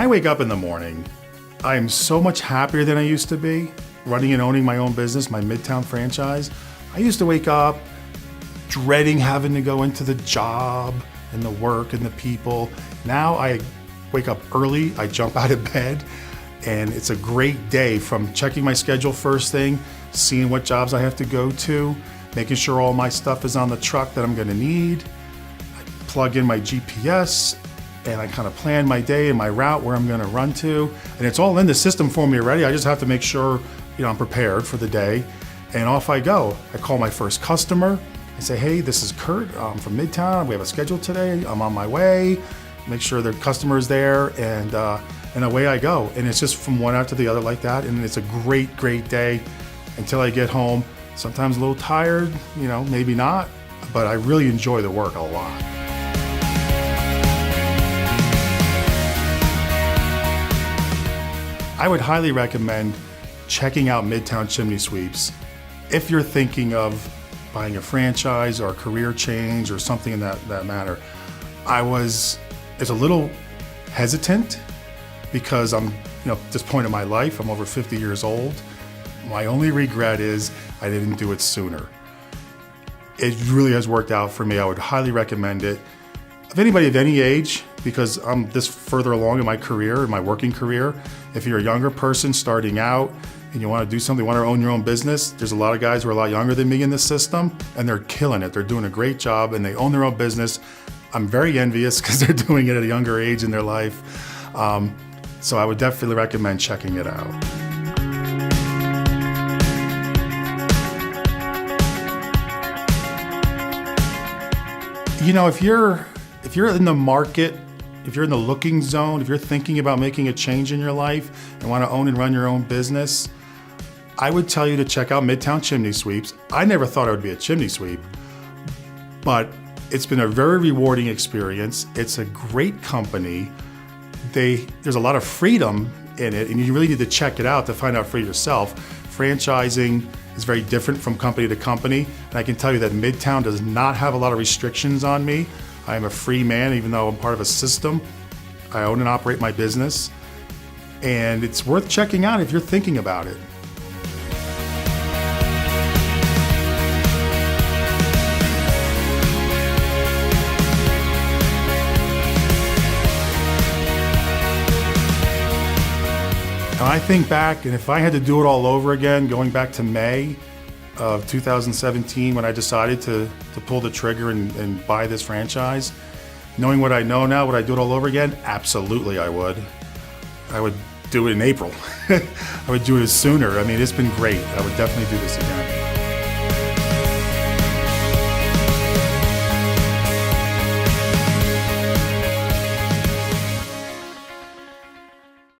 I wake up in the morning, I am so much happier than I used to be running and owning my own business, my Midtown franchise. I used to wake up dreading having to go into the job and the work and the people. Now I wake up early, I jump out of bed, and it's a great day from checking my schedule first thing, seeing what jobs I have to go to, making sure all my stuff is on the truck that I'm gonna need. I plug in my GPS and I kind of plan my day and my route where I'm gonna run to. And it's all in the system for me already. I just have to make sure I'm prepared for the day. And off I go. I call my first customer. I say, hey, this is Kurt. I'm from Midtown. We have a schedule today. I'm on my way. Make sure the customer is there, and away I go. And it's just from one after the other like that. And it's a great, great day until I get home. Sometimes a little tired, maybe not, but I really enjoy the work a lot. I would highly recommend checking out Midtown Chimney Sweeps if you're thinking of buying a franchise or a career change or something in that matter. It's a little hesitant because I'm, at this point in my life, I'm over 50 years old. My only regret is I didn't do it sooner. It really has worked out for me. I would highly recommend it. If anybody of any age, because I'm this further along in my career, in my working career, if you're a younger person starting out and you want to do something, want to own your own business, there's a lot of guys who are a lot younger than me in this system, and they're killing it. They're doing a great job, and they own their own business. I'm very envious because they're doing it at a younger age in their life. So I would definitely recommend checking it out. If you're in the market, if you're in the looking zone, if you're thinking about making a change in your life and want to own and run your own business, I would tell you to check out Midtown Chimney Sweeps. I never thought I would be a chimney sweep, but it's been a very rewarding experience. It's a great company. There's a lot of freedom in it, and you really need to check it out to find out for yourself. Franchising is very different from company to company, and I can tell you that Midtown does not have a lot of restrictions on me. I am a free man, even though I'm part of a system. I own and operate my business, and it's worth checking out if you're thinking about it. And I think back, and if I had to do it all over again, going back to May of 2017 when I decided to pull the trigger and buy this franchise, knowing what I know now, would I do it all over again? Absolutely I would. I would do it in April. I would do it sooner. I mean, it's been great. I would definitely do this again.